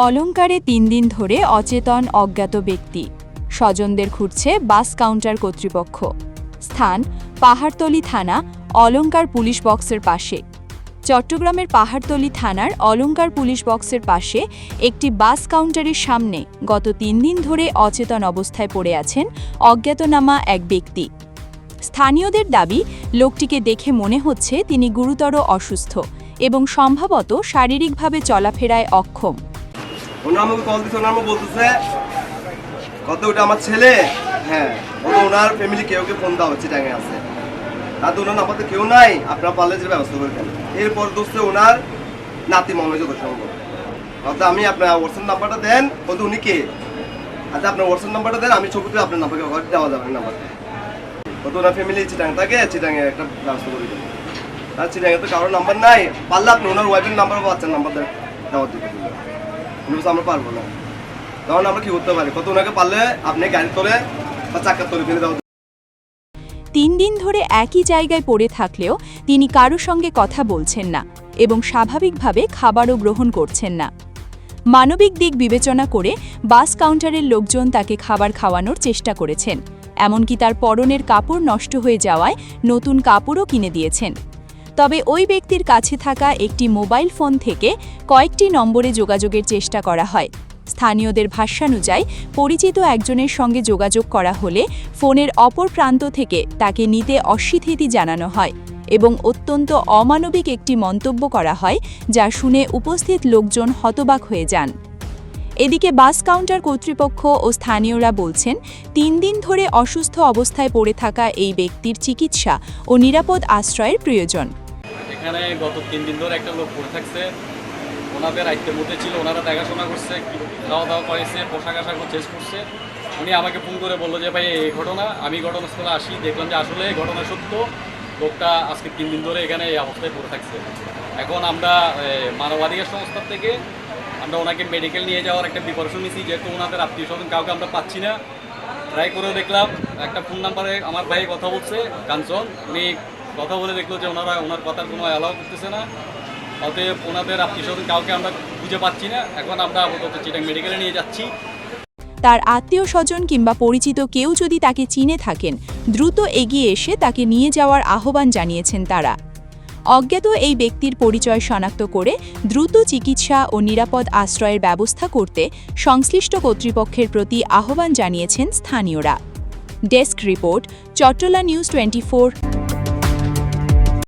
অলঙ্কারে ৩ দিন ধরে অচেতন অজ্ঞাত ব্যক্তি। স্বজনদের খুঁজছে বাস কাউন্টার কর্তৃপক্ষ। স্থান পাহাড়তলী থানা, অলঙ্কার পুলিশ বক্সের পাশে। চট্টগ্রামের পাহাড়তলী থানার অলঙ্কার পুলিশ বক্সের পাশে একটি বাস কাউন্টারের সামনে গত ৩ দিন ধরে অচেতন অবস্থায় পড়ে আছেন অজ্ঞাতনামা এক ব্যক্তি। স্থানীয়দের দাবি, লোকটিকে দেখে মনে হচ্ছে তিনি গুরুতর অসুস্থ এবং সম্ভবত শারীরিকভাবে চলাফেরায় অক্ষম। আমার ছেলে, হ্যাঁ, ওনার ফ্যামিলি কেউ ফোন দেওয়া হচ্ছে, টাঙে আছে, তাতে ওনার নাম্বার কেউ নাই, আপনারা পারলে যে ব্যবস্থা করে দেন। এরপর দোস্তে ওনার নাতি মনে যত সম্ভব, আমি আপনার হোয়াটসঅ্যাপ নাম্বারটা দেন, বলতে উনি কে, আচ্ছা আপনার হোয়াটসঅ্যাপ নাম্বারটা দেন, আমি ছবিতে আপনার নাম্বারকে দেওয়া যাবে নাম্বারটা, বলতে ওনার ফ্যামিলি চিটাং থাকে, চিটাঙে একটা ব্যবস্থা করে দেবেন। আর চিটাঙে তো কারোর নাম্বার নাই, পারলে আপনি ওনার ওয়াইফের নাম্বার বা বাচ্চার নাম্বার দেওয়া দিতে, আমরা পারবো না, তখন আমরা কি করতে পারি, কত ওনাকে পারলে আপনি গাড়ি তোলে বা চাকার তোলে ফেলে দেওয়া। ৩ দিন ধরে একই জায়গায় পড়ে থাকলেও তিনি কারো সঙ্গে কথা বলছেন না এবং স্বাভাবিকভাবে খাবারও গ্রহণ করছেন না। মানবিক দিক বিবেচনা করে বাস কাউন্টারের লোকজন তাকে খাবার খাওয়ানোর চেষ্টা করেছেন, এমনকি তার পরনের কাপড় নষ্ট হয়ে যাওয়ায় নতুন কাপড়ও কিনে দিয়েছেন। তবে ওই ব্যক্তির কাছে থাকা একটি মোবাইল ফোন থেকে কয়েকটি নম্বরে যোগাযোগের চেষ্টা করা হয়। স্থানীয়দের ভাষ্যানুযায়ী পরিচিত একজনের সঙ্গে যোগাযোগ করা হলে ফোনের অপর প্রান্ত থেকে তাকে নিতে অস্বীকৃতি জানানো হয় এবং অত্যন্ত অমানবিক একটি মন্তব্য করা হয়, যা শুনে উপস্থিত লোকজন হতবাক হয়ে যান। এদিকে বাস কাউন্টার কর্তৃপক্ষ ও স্থানীয়রা বলছেন, ৩ দিন ধরে অসুস্থ অবস্থায় পড়ে থাকা এই ব্যক্তির চিকিৎসা ও নিরাপদ আশ্রয়ের প্রয়োজন। এখানে গত 3 দিন ধরে একটা লোক পড়ে থাকছে, ওনাদের আয়ত্তের মধ্যে ছিল, ওনারা দেখাশোনা করছে, খাওয়া দাওয়া করেছে, পোশাক আশাক চেঞ্জ করছে। উনি আমাকে ফোন করে বললো যে ভাই এই ঘটনা, আমি ঘটনাস্থলে আসি, দেখলাম যে আসলে ঘটনা সত্য, লোকটা আজকে 3 দিন ধরে এখানে এই অবস্থায় পড়ে থাকছে। এখন আমরা মানবাধিকার সংস্থার থেকে আমরা ওনাকে মেডিকেল নিয়ে যাওয়ার একটা প্রিপারেশন নিয়েছি, যেহেতু ওনাদের আত্মীয় স্বজন কাউকে আমরা পাচ্ছি না। ট্রাই করেও দেখলাম, একটা ফোন নাম্বারে আমার ভাই কথা বলছে, কাঞ্চন, উনি কথা বলে দেখলো যে ওনার কথার কোনো অ্যালাউ করতেছে না, অতএব ওনাদের আত্মীয় স্বজন কাউকে আমরা খুঁজে পাচ্ছি না। এখন আমরা আপাতত চিটাং মেডিকেলে নিয়ে যাচ্ছি। তার আত্মীয় স্বজন কিংবা পরিচিত কেউ যদি তাকে চিনে থাকেন, দ্রুত এগিয়ে এসে তাকে নিয়ে যাওয়ার আহ্বান জানিয়েছেন তারা। অজ্ঞাত এই ব্যক্তির পরিচয় শনাক্ত করে দ্রুত চিকিৎসা ও নিরাপদ আশ্রয়ের ব্যবস্থা করতে সংশ্লিষ্ট কর্তৃপক্ষের প্রতি আহ্বান জানিয়েছেন স্থানীয়রা। Desk report, Chattala news 24।